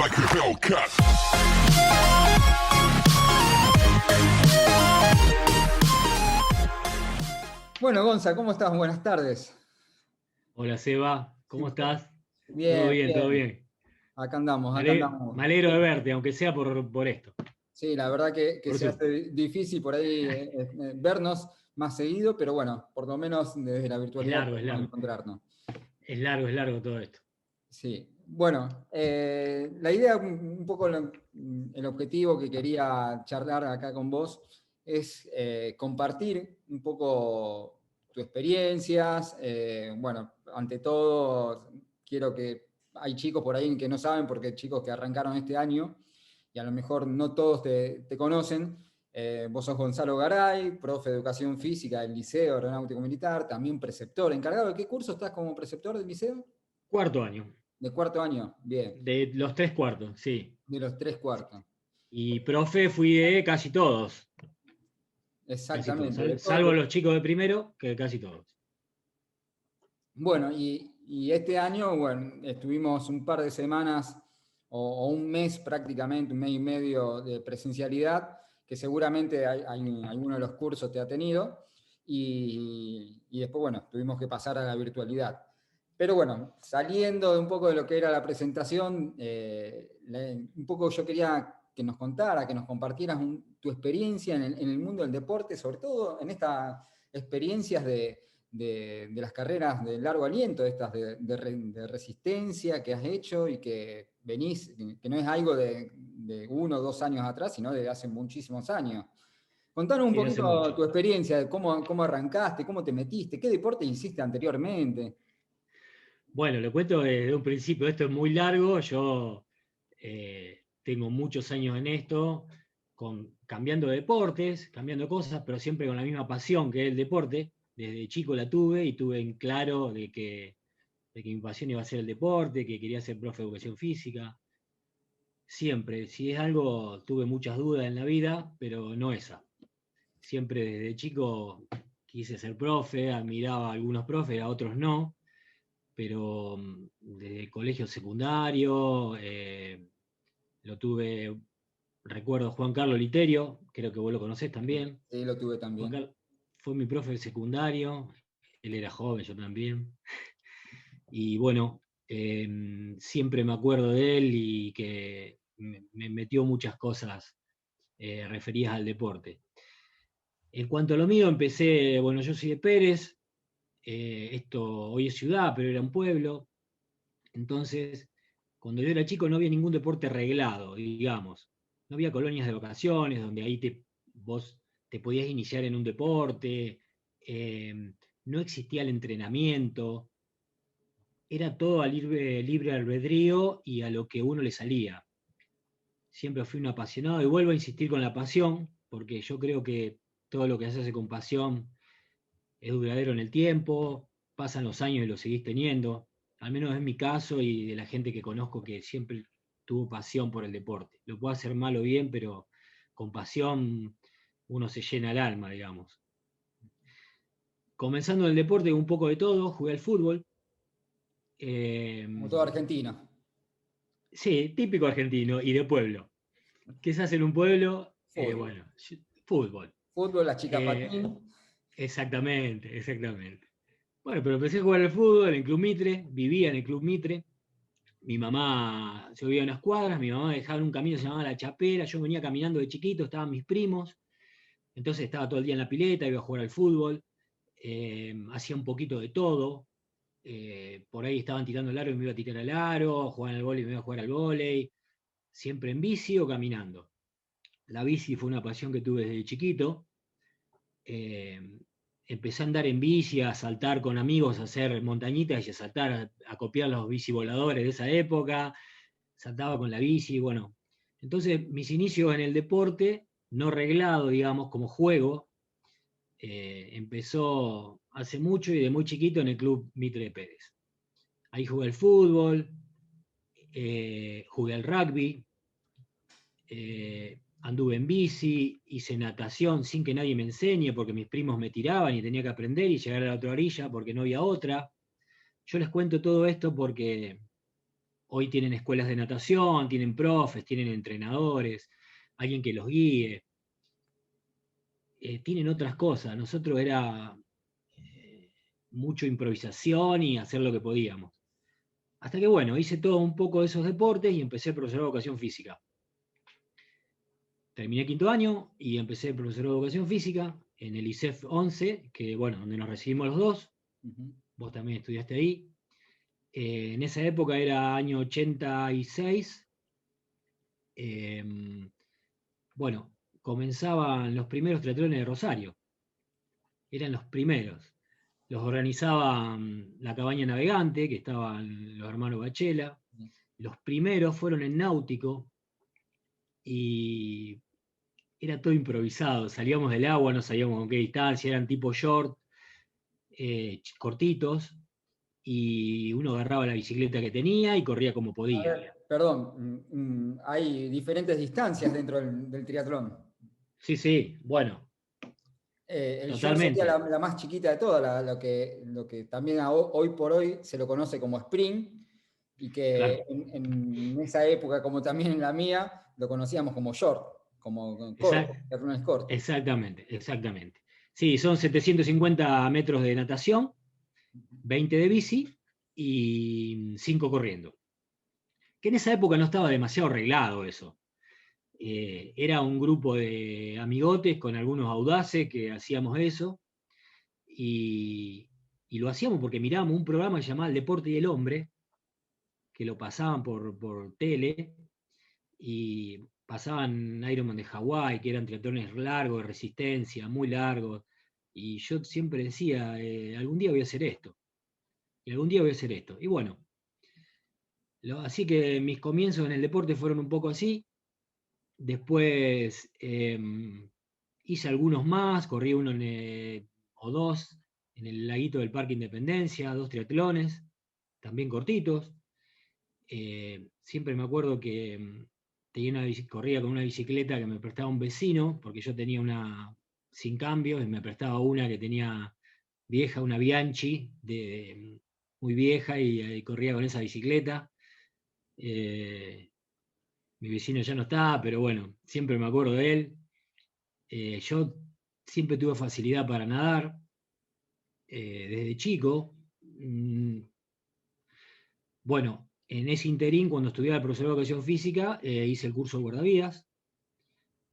Like a Hellcat. Bueno, Gonza, ¿cómo estás? Buenas tardes. Hola Seba, ¿cómo estás? Bien, Todo bien, todo bien. bien. Acá andamos, Me acá ale- andamos. me alegro de verte, aunque sea por esto. Sí, la verdad que Por se tu- hace difícil por ahí vernos más seguido, pero bueno, por lo menos desde la Es virtualidad largo, es podemos largo. encontrarnos. Es largo todo esto. Sí, bueno, la idea, un poco el objetivo que quería charlar acá con vos es compartir un poco tus experiencias. Bueno, ante todo, quiero que hay chicos por ahí que no saben, porque hay chicos que arrancaron este año y a lo mejor no todos te conocen. Vos sos Gonzalo Garay, profe de educación física del Liceo Aeronáutico Militar, también preceptor. ¿Encargado de qué curso estás como preceptor del liceo? Cuarto año, De cuarto año, bien, de los 3 cuartos, sí. de los tres cuartos. Y profe fui de casi todos, Exactamente. salvo los chicos de primero, que casi todos. Bueno, y este año, bueno, estuvimos un par de semanas o un mes prácticamente, un mes y medio de presencialidad, que seguramente alguno de los cursos te ha tenido, y después, bueno, tuvimos que pasar a la virtualidad. Pero bueno, saliendo de un poco de lo que era la presentación, un poco yo quería que nos contara, que nos compartieras tu experiencia en el mundo del deporte, sobre todo en estas experiencias de las carreras de largo aliento, estas de resistencia que has hecho y que venís, que no es algo de 1 o 2 años atrás, sino de hace muchísimos años. Contanos un Sí, hace poquito mucho. tu experiencia, de cómo arrancaste, cómo te metiste, qué deporte hiciste anteriormente. Bueno, le cuento desde un principio, esto es muy largo, yo tengo muchos años en esto, cambiando de deportes, cambiando cosas, pero siempre con la misma pasión que es el deporte. Desde chico la tuve y tuve en claro de que mi pasión iba a ser el deporte, que quería ser profe de educación física. Siempre, si es algo, tuve muchas dudas en la vida, pero no esa. Siempre desde chico quise ser profe, admiraba a algunos profes, a otros no, pero desde el colegio secundario lo tuve, recuerdo Juan Carlos Literio, creo que vos lo conocés también. Sí, lo tuve Juan también. Carlos fue mi profe de secundario, él era joven, yo también. Y bueno, siempre me acuerdo de él y que me metió muchas cosas referidas al deporte. En cuanto a lo mío, empecé, bueno, yo soy de Pérez, esto hoy es ciudad, pero era un pueblo. Entonces, cuando yo era chico no había ningún deporte reglado, digamos. No había colonias de vacaciones donde ahí vos te podías iniciar en un deporte, no existía el entrenamiento, era todo a libre albedrío y a lo que uno le salía. Siempre fui un apasionado y vuelvo a insistir con la pasión, porque yo creo que todo lo que se hace con pasión es duradero en el tiempo, pasan los años y lo seguís teniendo. Al menos es mi caso y de la gente que conozco que siempre tuvo pasión por el deporte. Lo puedo hacer mal o bien, pero con pasión uno se llena el alma, digamos. Comenzando el deporte, un poco de todo, jugué al fútbol. Eh, Como todo argentino. sí, típico argentino y de pueblo. ¿Qué se hace en un pueblo? Fútbol. Bueno, fútbol. Fútbol, las chicas Eh, patín. exactamente, exactamente. Bueno, pero empecé a jugar al fútbol en el Club Mitre, vivía en el Club Mitre. Mi mamá, yo vivía en unas cuadras, mi mamá dejaba en un camino que se llamaba La Chapera, yo venía caminando de chiquito, estaban mis primos, entonces estaba todo el día en la pileta, iba a jugar al fútbol, hacía un poquito de todo, por ahí estaban tirando el aro y me iba a tirar al aro, jugaban al vóley y me iba a jugar al vóley, siempre en bici o caminando. La bici fue una pasión que tuve desde chiquito. eh, Empecé a andar en bici, a saltar con amigos, a hacer montañitas y a saltar, a copiar los bici voladores de esa época, saltaba con la bici, bueno. Entonces, mis inicios en el deporte, no reglado, digamos, como juego, empezó hace mucho y de muy chiquito en el Club Mitre de Pérez. Ahí jugué al fútbol, jugué al rugby, anduve en bici, hice natación sin que nadie me enseñe porque mis primos me tiraban y tenía que aprender y llegar a la otra orilla porque no había otra. Yo les cuento todo esto porque Hoy tienen escuelas de natación, tienen profes, tienen entrenadores, alguien que los guíe. Tienen otras cosas. Nosotros era mucho improvisación y hacer lo que podíamos. Hasta que, bueno, hice todo un poco de esos deportes y empecé a profesor de educación física. Terminé quinto año y empecé profesor de educación física en el ISEF 11, que, bueno, donde nos recibimos los dos. Vos también estudiaste ahí. En esa época era año 86. Bueno, comenzaban los primeros triatlones de Rosario. Eran los primeros. Los organizaban la Cabaña Navegante, que estaban los hermanos Bachela. Los primeros fueron en Náutico y era todo improvisado. Salíamos del agua, no sabíamos con qué distancia, eran tipo short, cortitos, y uno agarraba la bicicleta que tenía y corría como A podía. ver, perdón, hay diferentes distancias dentro del triatlón. Sí, sí, bueno, El short sería totalmente. la más chiquita de todas, lo que también hoy por hoy se lo conoce como sprint, y que Claro, en esa época, como también en la mía, lo conocíamos como short, como corto, exact- triatlones cortos. exactamente, exactamente. Sí, son 750 metros de natación, 20 de bici y 5 corriendo. Que en esa época no estaba demasiado arreglado eso. Era un grupo de amigotes con algunos audaces que hacíamos eso y, y lo hacíamos porque mirábamos un programa llamado El Deporte y el Hombre, que lo pasaban por tele y pasaban Ironman de Hawái, que eran triatlones largos, de resistencia, muy largos, y yo siempre decía, algún día voy a hacer esto, y algún día voy a hacer esto. Y bueno, así que mis comienzos en el deporte fueron un poco así. Después hice algunos más, corrí uno o dos en el laguito del Parque Independencia, 2 triatlones, también cortitos. Siempre me acuerdo que tenía corría con una bicicleta que me prestaba un vecino, porque yo tenía una sin cambios y me prestaba una que tenía vieja, una Bianchi, muy vieja, y corría con esa bicicleta. Eh, Mi vecino ya no está, pero bueno, siempre me acuerdo de él. Yo siempre tuve facilidad para nadar desde chico. Bueno, en ese interín, cuando estudiaba el profesor de educación física, hice el curso de guardavidas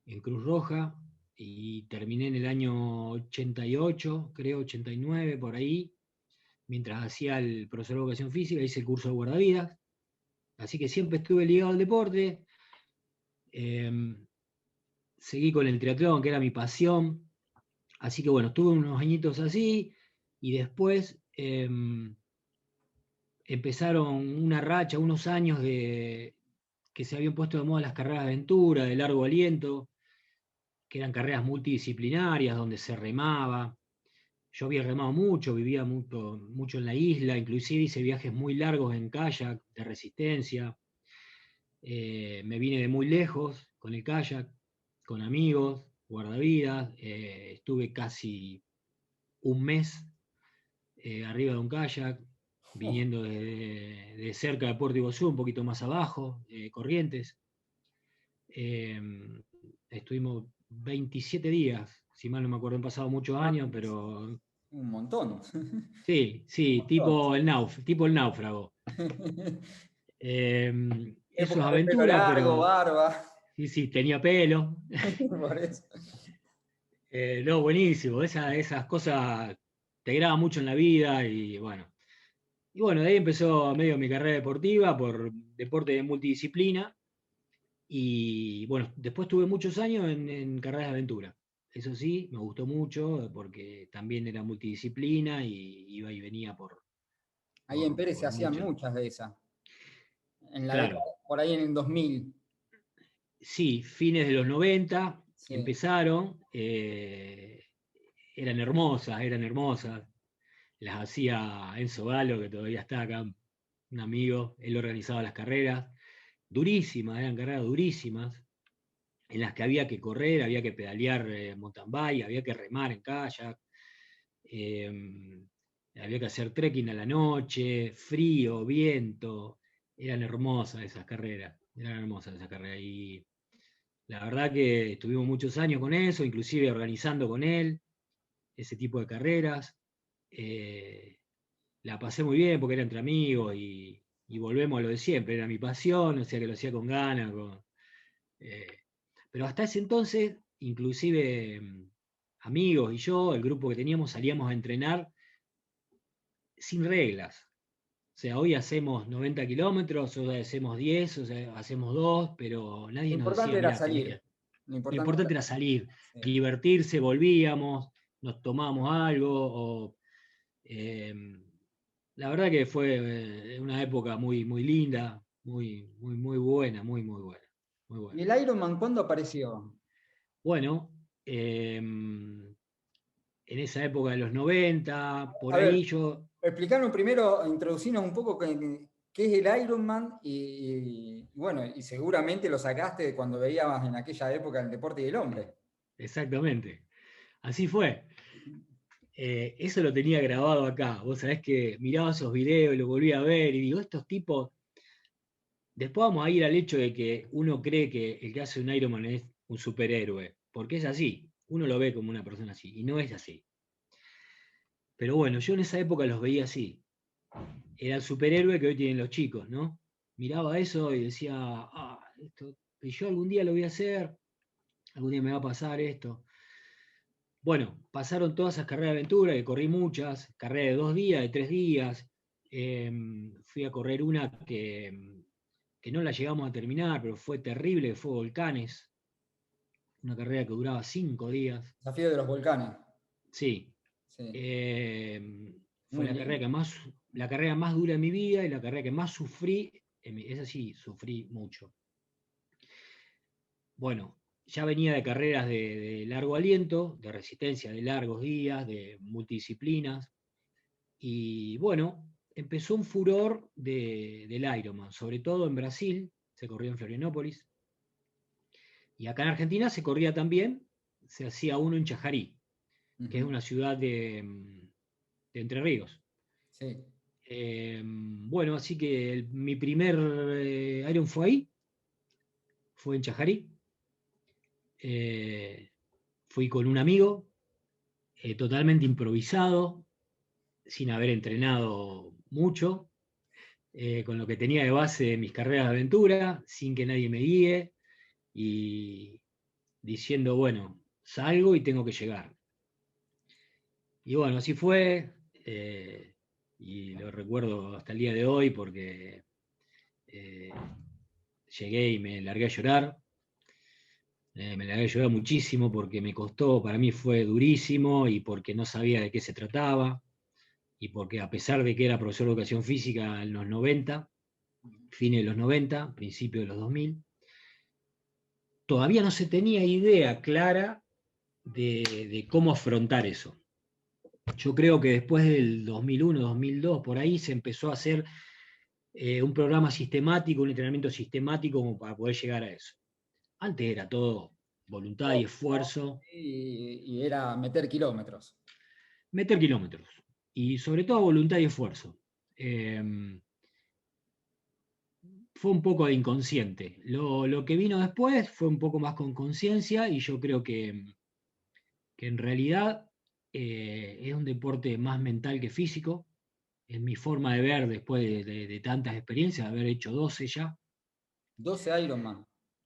en Cruz Roja y terminé en el año 88, creo 89, por ahí. Mientras hacía el profesor de educación física, hice el curso de guardavidas. Así que siempre estuve ligado al deporte. Seguí con el triatlón, que era mi pasión. Así que bueno, tuve unos añitos así y después empezaron una racha, unos años de que se habían puesto de moda las carreras de aventura, de largo aliento, que eran carreras multidisciplinarias donde se remaba. Yo había remado mucho, vivía mucho, mucho en la isla, inclusive hice viajes muy largos en kayak de resistencia. Me vine de muy lejos con el kayak, con amigos, guardavidas. Estuve casi un mes arriba de un kayak, viniendo de cerca de Puerto Iguazú, un poquito más abajo, Corrientes. Eh, Estuvimos 27 días, si mal no me acuerdo, han pasado muchos Ah, años, pero un montón. sí, Un sí, montón. tipo el náufrago. Eso es Época de pelo aventura, largo, pero barba. sí, sí, tenía pelo. Por eso. No, buenísimo, esas cosas te graban mucho en la vida y bueno. Y bueno, de ahí empezó medio mi carrera deportiva por deporte de multidisciplina. Y bueno, después tuve muchos años en carreras de aventura. Eso sí, me gustó mucho porque también era multidisciplina y iba y venía Ahí en Pérez se por hacían mucho. muchas de esas. En la década, Claro, por ahí en el 2000. sí, fines de los 90 Sí. empezaron, eran hermosas, eran hermosas. Las hacía Enzo Galo, que todavía está acá, un amigo, él organizaba las carreras, durísimas, eran carreras durísimas, en las que había que correr, había que pedalear mountain bike, había que remar en kayak, eh, había que hacer trekking a la noche, frío, viento. eran hermosas esas carreras, y la verdad que estuvimos muchos años con eso, inclusive organizando con él ese tipo de carreras. Eh, la pasé muy bien porque era entre amigos y volvemos a lo de siempre, era mi pasión, o sea que lo hacía con ganas. Eh, pero hasta ese entonces, inclusive amigos y yo, el grupo que teníamos, salíamos a entrenar sin reglas. O sea, hoy hacemos 90 kilómetros, hoy hacemos 10, o sea, hacemos 2, pero Lo nadie nos importante decía, era mira, tenés salir. que... Lo Lo importante importante era era salir. salir, Sí. divertirse, volvíamos, nos tomábamos algo, eh, la verdad que fue una época muy, muy linda, muy, muy, muy buena, muy, muy buena, muy ¿Y buena. el Ironman cuándo apareció? Bueno, en esa época de los 90, por A ver, ahí yo, explicarnos primero, introducirnos un poco qué es el Ironman bueno, y seguramente lo sacaste de cuando veías en aquella época el deporte y el hombre. exactamente, así fue. Eso lo tenía grabado acá. Vos sabés que miraba esos videos y lo volví a ver y digo, estos tipos. Después vamos a ir al hecho de que uno cree que el que hace un Ironman es un superhéroe, porque es así. Uno lo ve como una persona así y no es así. Pero bueno, yo en esa época los veía así. Era el superhéroe que hoy tienen los chicos, ¿no? Miraba eso y decía, esto, que yo algún día lo voy a hacer, algún día me va a pasar esto. Bueno, pasaron todas esas carreras de aventura, que corrí muchas, carreras de 2 días, de 3 días. Fui a correr una que no la llegamos a terminar, pero fue terrible, que fue Volcanes, una carrera que duraba 5 días. Desafío de los volcanes. Sí. Sí, Fue muy lindo. la carrera más dura de mi vida y la carrera que más sufrí. Esa sí, sufrí mucho. Bueno, ya venía de carreras de largo aliento, de resistencia de largos días, de multidisciplinas. Y bueno, empezó un furor del Ironman, sobre todo en Brasil, se corrió en Florianópolis. Y acá en Argentina se corría también, se hacía uno en Chajarí, que es Ujú. una ciudad de Entre Ríos. Sí. Bueno, así que mi primer Iron fue ahí, fue en Chajarí. Eh, Fui con un amigo, totalmente improvisado, sin haber entrenado mucho, con lo que tenía de base mis carreras de aventura, sin que nadie me guíe y diciendo, bueno, salgo y tengo que llegar. Y bueno, así fue, y lo recuerdo hasta el día de hoy porque eh, llegué y me largué a llorar. Me largué a llorar muchísimo porque me costó, para mí fue durísimo y porque no sabía de qué se trataba y porque a pesar de que era profesor de educación física en los 90, fines de los 90, principios de los 2000, todavía no se tenía idea clara de cómo afrontar eso. Yo creo que después del 2001, 2002, por ahí se empezó a hacer un programa sistemático, un entrenamiento sistemático como para poder llegar a eso. Antes era todo voluntad y esfuerzo, Y era meter kilómetros. meter kilómetros y sobre todo voluntad y esfuerzo. Eh, Fue un poco de inconsciente. Lo que vino después fue un poco más con conciencia y yo creo que en realidad es un deporte más mental que físico. Es mi forma de ver después de tantas experiencias, de haber hecho 12 ya. 12 Ironman.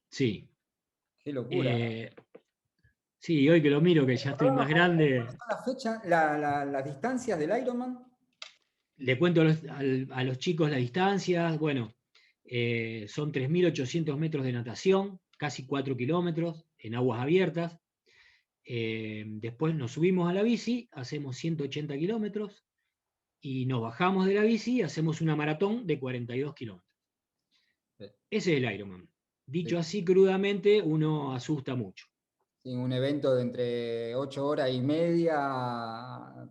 Sí. Qué locura. Eh, sí, hoy que lo miro, que ya estoy más ¿Cuáles grande, son las fechas, las distancias del Ironman? le cuento a los chicos las distancias. Bueno, son 3.800 metros de natación, casi 4 kilómetros en aguas abiertas. Después nos subimos a la bici, hacemos 180 kilómetros y nos bajamos de la bici y hacemos una maratón de 42 kilómetros. Sí. Ese es el Ironman. Sí, Dicho así crudamente, uno asusta mucho. sí, un evento de entre 8 horas y media a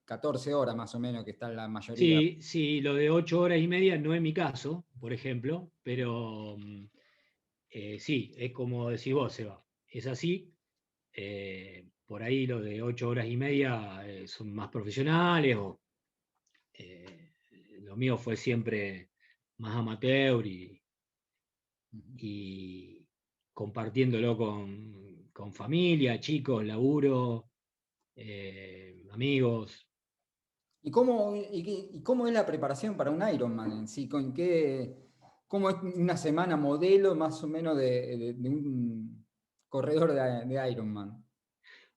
14 horas más o menos, que está en la mayoría. Sí, sí, lo de 8 horas y media no es mi caso, por ejemplo, pero sí, es como decís vos, Seba, es así. Por ahí lo de 8 horas y media son más profesionales o lo mío fue siempre más amateur y compartiéndolo con familia, chicos, laburo, amigos. ¿Y cómo es la preparación para un Ironman en sí? ¿Cómo es una semana modelo más o menos de un corredor de Ironman?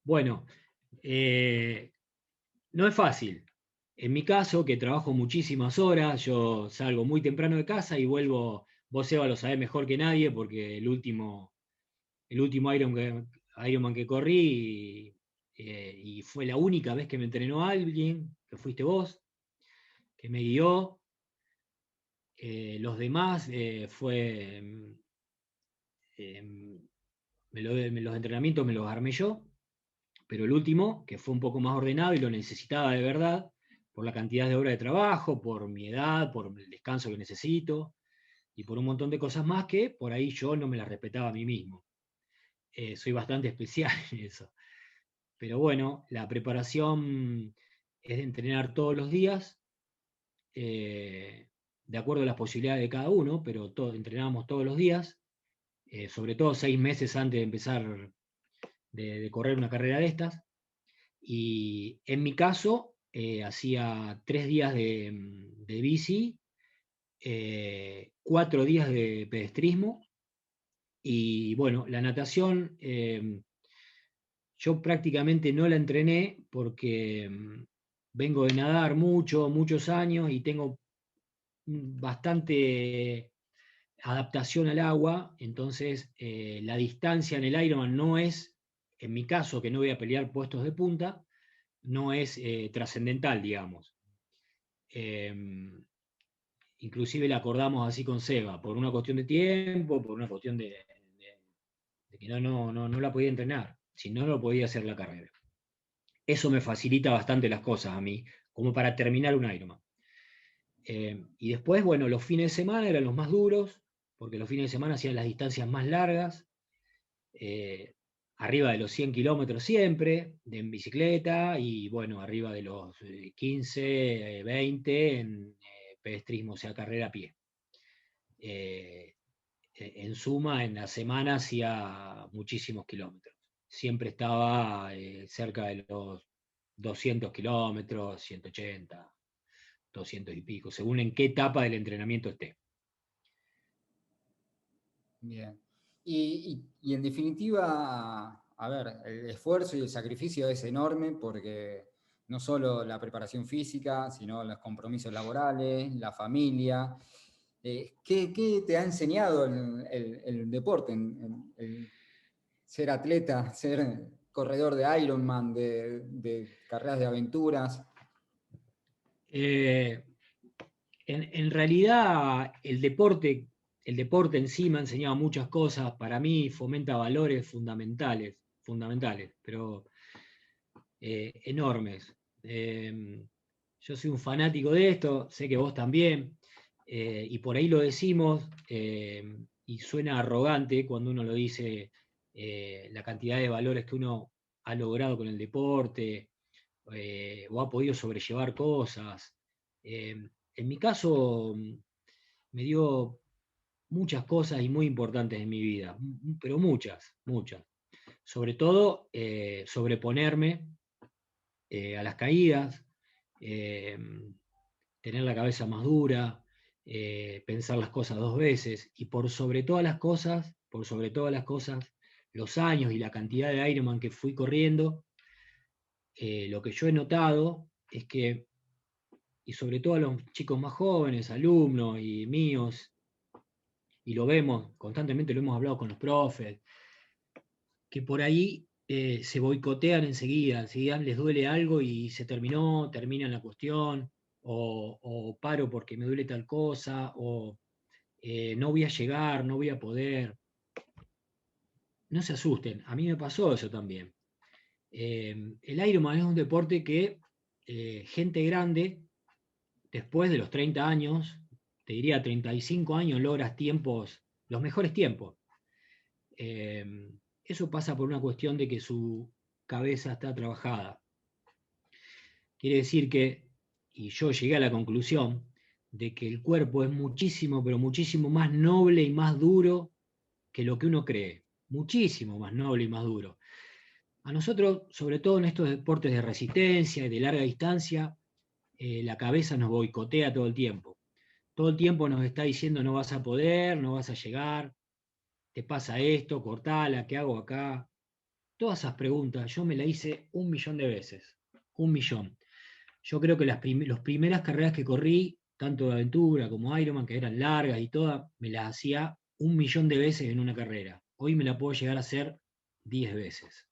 Bueno, no es fácil. En mi caso, que trabajo muchísimas horas, yo salgo muy temprano de casa y vuelvo, vos Seba lo sabés mejor que nadie, porque el último Ironman que corrí y fue la única vez que me entrenó alguien, que fuiste vos, que me guió. Los demás los entrenamientos me los armé yo, pero el último, que fue un poco más ordenado y lo necesitaba de verdad, por la cantidad de horas de trabajo, por mi edad, por el descanso que necesito y por un montón de cosas más que por ahí yo no me las respetaba a mí mismo. Soy bastante especial en eso. Pero bueno, la preparación es de entrenar todos los días, eh, de acuerdo a las posibilidades de cada uno, pero entrenábamos todos los días, sobre todo 6 meses antes de empezar de correr una carrera de estas. Y en mi caso, hacía 3 días de bici, 4 días de pedestrismo y bueno, la natación yo prácticamente no la entrené porque vengo de nadar muchos años y tengo bastante adaptación al agua, entonces la distancia en el Ironman no es, en mi caso, que no voy a pelear puestos de punta, no es trascendental, digamos. Eh, Inclusive la acordamos así con Seba, por una cuestión de tiempo, por una cuestión de que no la podía entrenar, si no, no podía hacer la carrera. Eso me facilita bastante las cosas a mí, como para terminar un Ironman. Y después, bueno, los fines de semana eran los más duros, porque los fines de semana hacían las distancias más largas, eh, arriba de los 100 kilómetros siempre, en bicicleta, y bueno, arriba de los 15, 20 en pedestrismo, o sea, carrera a pie. Eh, en suma, en la semana hacía muchísimos kilómetros. Siempre estaba cerca de los 200 kilómetros, 180, 200 y pico, según en qué etapa del entrenamiento esté. Bien. Y en definitiva, a ver, el esfuerzo y el sacrificio es enorme porque no solo la preparación física, sino los compromisos laborales, la familia. ¿Qué te ha enseñado el deporte, el ser atleta, ser corredor de Ironman, de carreras de aventuras? Eh, en realidad, el deporte en sí me ha enseñado muchas cosas. Para mí fomenta valores fundamentales, pero enormes. Yo soy un fanático de esto, sé que vos también, y por ahí lo decimos, y suena arrogante cuando uno lo dice, la cantidad de valores que uno ha logrado con el deporte, o ha podido sobrellevar cosas. En mi caso, me dio muchas cosas y muy importantes en mi vida, pero muchas. Sobre todo, sobreponerme a las caídas, eh, tener la cabeza más dura, pensar las cosas 2 veces y por sobre todas las cosas, los años y la cantidad de Ironman que fui corriendo, lo que yo he notado es que, y sobre todo a los chicos más jóvenes, alumnos y míos, y lo vemos constantemente, lo hemos hablado con los profes, que por ahí se boicotean enseguida les duele algo y terminan la cuestión, o paro porque me duele tal cosa, o no voy a llegar, no voy a poder. No se asusten, a mí me pasó eso también. El Ironman es un deporte que gente grande, después de los 30 años, te diría 35 años, logras tiempos, los mejores tiempos. Eh, Eso pasa por una cuestión de que su cabeza está trabajada. Quiere decir que, y yo llegué a la conclusión, de que el cuerpo es muchísimo, pero muchísimo más noble y más duro que lo que uno cree. Muchísimo más noble y más duro. A nosotros, sobre todo en estos deportes de resistencia y de larga distancia, la cabeza nos boicotea todo el tiempo. Todo el tiempo nos está diciendo no vas a poder, no vas a llegar, te pasa esto, cortala, ¿qué hago acá? Todas esas preguntas yo me las hice 1.000.000 de veces. 1.000.000. Yo creo que las primeras carreras que corrí, tanto de aventura como Ironman, que eran largas y todas, me las hacía 1.000.000 de veces en una carrera. Hoy me la puedo llegar a hacer 10 veces.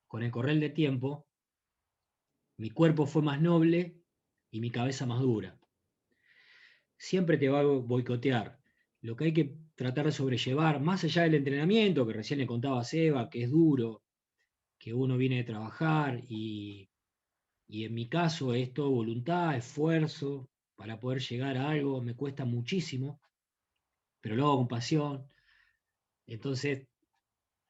Con el correr del tiempo, mi cuerpo fue más noble y mi cabeza más dura. Siempre te va a boicotear. Lo que hay que tratar de sobrellevar, más allá del entrenamiento, que recién le contaba a Seba, que es duro, que uno viene de trabajar y en mi caso es todo voluntad, esfuerzo para poder llegar a algo, me cuesta muchísimo, pero lo hago con pasión, entonces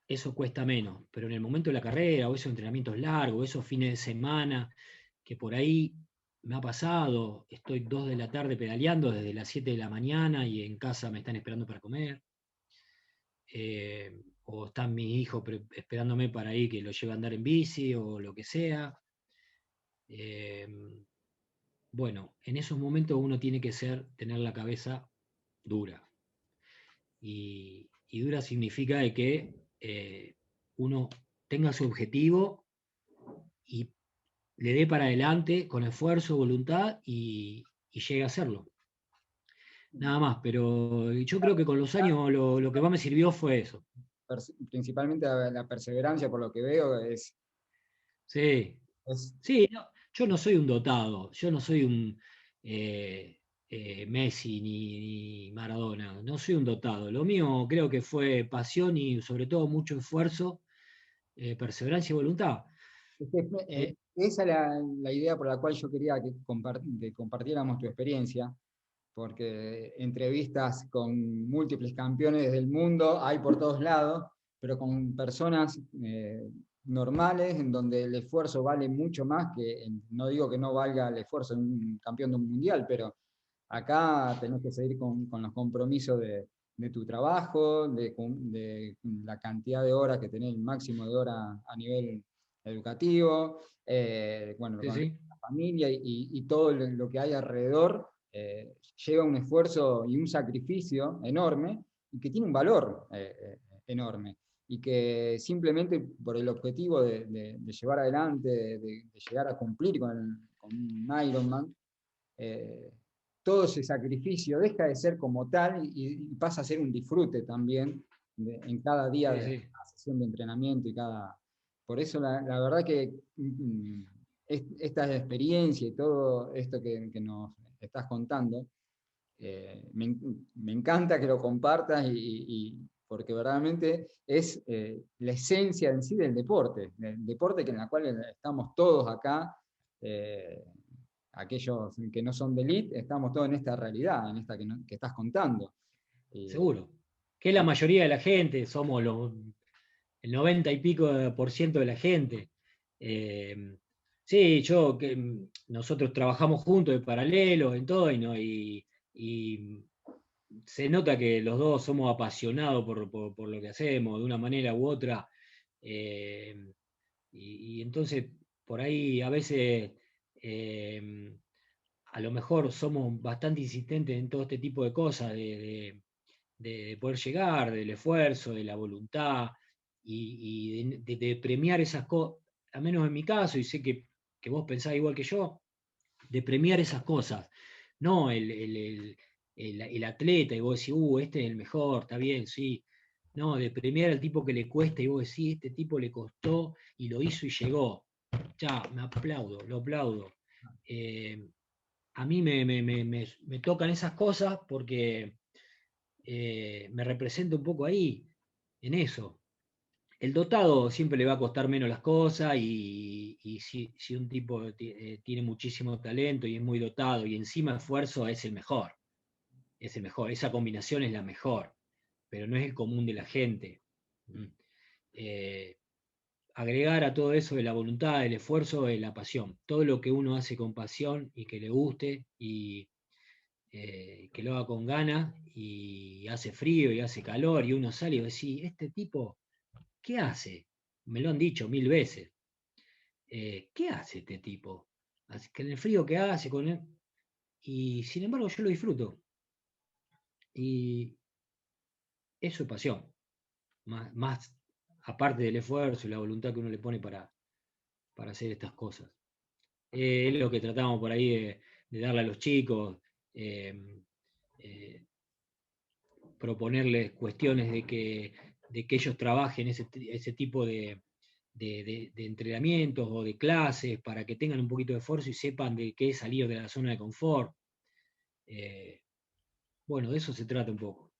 eso cuesta menos, pero en el momento de la carrera o esos entrenamientos largos, esos fines de semana, que por ahí me ha pasado, estoy 2 de la tarde pedaleando desde las 7 de la mañana y en casa me están esperando para comer, o están mis hijos esperándome para ir que lo lleve a andar en bici o lo que sea. Eh, bueno, en esos momentos uno tiene que tener la cabeza dura. Y dura significa de que uno tenga su objetivo y le dé para adelante con esfuerzo, voluntad y llegue a hacerlo. Nada más, pero yo creo que con los años lo que más me sirvió fue eso. Principalmente la perseverancia, por lo que veo, Sí, es sí, yo no soy un dotado, yo no soy un Messi ni Maradona, no soy un dotado. Lo mío creo que fue pasión y sobre todo mucho esfuerzo, perseverancia y voluntad. Eh, esa es la idea por la cual yo quería que compartiéramos tu experiencia, porque entrevistas con múltiples campeones del mundo hay por todos lados, pero con personas normales, en donde el esfuerzo vale mucho más que, no digo que no valga el esfuerzo de un campeón de un mundial, pero acá tenés que seguir con los compromisos de tu trabajo, de la cantidad de horas que tenés, el máximo de horas a nivel educativo, bueno, sí, con sí, la familia y todo lo que hay alrededor, lleva un esfuerzo y un sacrificio enorme y que tiene un valor enorme. Y que simplemente por el objetivo de llevar adelante, de llegar a cumplir con un Ironman, eh, todo ese sacrificio deja de ser como tal y pasa a ser un disfrute también en cada día sí, de sí. cada sesión de entrenamiento y cada... Por eso la verdad que esta experiencia y todo esto que nos estás contando, me encanta que lo compartas porque verdaderamente es la esencia en sí del deporte en la cual estamos todos acá, eh, aquellos que no son de elite, estamos todos en esta realidad, en esta que estás contando. Y, Seguro. Que la mayoría de la gente, somos el 90 y pico por ciento de la gente. Eh, sí, nosotros trabajamos juntos en paralelo, en todo, y se nota que los dos somos apasionados por lo que hacemos, de una manera u otra. eh, y entonces, por ahí a veces eh, a lo mejor somos bastante insistentes en todo este tipo de cosas, de poder llegar, del esfuerzo, de la voluntad y de premiar esas cosas, al menos en mi caso, y sé que vos pensás igual que yo, de premiar esas cosas, no el atleta y vos decís, este es el mejor, está bien, sí. No, de premiar al tipo que le cuesta y vos decís, este tipo le costó y lo hizo y llegó. Ya, me aplaudo, lo aplaudo. Eh, a mí me tocan esas cosas porque me representa un poco ahí, en eso. El dotado siempre le va a costar menos las cosas y si un tipo tiene muchísimo talento y es muy dotado y encima esfuerzo es el mejor, es el mejor, esa combinación es la mejor, pero no es el común de la gente. ¿Mm? Eh, Agregar a todo eso de la voluntad, el esfuerzo, de la pasión, todo lo que uno hace con pasión y que le guste y que lo haga con ganas, y hace frío y hace calor, y uno sale y dice, este tipo, ¿qué hace? Me lo han dicho 1000 veces. ¿Qué hace este tipo? Así que en el frío que hace con él, y sin embargo yo lo disfruto. Y eso es pasión, más aparte del esfuerzo y la voluntad que uno le pone para hacer estas cosas. Es lo que tratamos por ahí de darle a los chicos, eh, eh, proponerles cuestiones de que ellos trabajen ese tipo de entrenamientos o de clases para que tengan un poquito de esfuerzo y sepan de qué es salir de la zona de confort. Eh, bueno, de eso se trata un poco.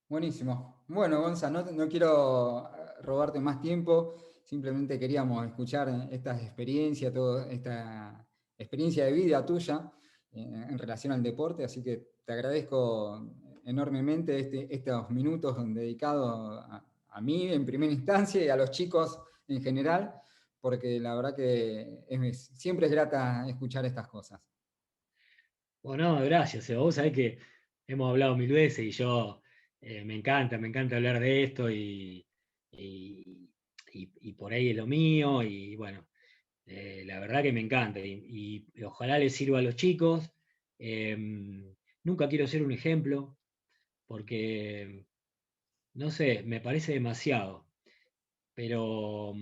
Buenísimo. Bueno, Gonza, no quiero robarte más tiempo, simplemente queríamos escuchar estas experiencias, toda esta experiencia de vida tuya en relación al deporte, así que te agradezco enormemente estos minutos dedicados a mí en primera instancia y a los chicos en general, porque la verdad que siempre es grata escuchar estas cosas. Bueno, no, gracias. Vos sabés que hemos hablado 1000 veces y yo me encanta hablar de esto y, y por ahí es lo mío y bueno, la verdad que me encanta y ojalá les sirva a los chicos. Eh, Nunca quiero ser un ejemplo porque, no sé, me parece demasiado, pero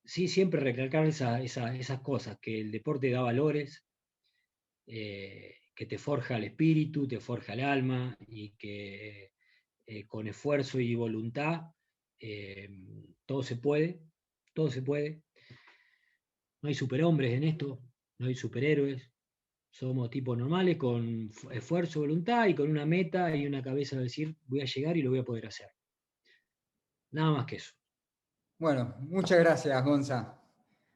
sí siempre recalcar esas cosas, que el deporte da valores, que te forja el espíritu, te forja el alma y que con esfuerzo y voluntad eh, todo se puede, todo se puede. No hay superhombres en esto, no hay superhéroes, somos tipos normales con esfuerzo, voluntad y con una meta y una cabeza de decir voy a llegar y lo voy a poder hacer. Nada más que eso. Bueno, muchas gracias, Gonza.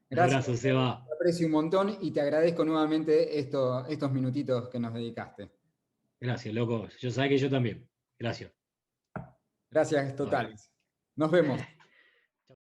Un Gracias, abrazo, Seba. te aprecio un montón y te agradezco nuevamente estos minutitos que nos dedicaste. Gracias, loco. Yo sabía que yo también. Gracias. Gracias Bye. totales. Nos vemos.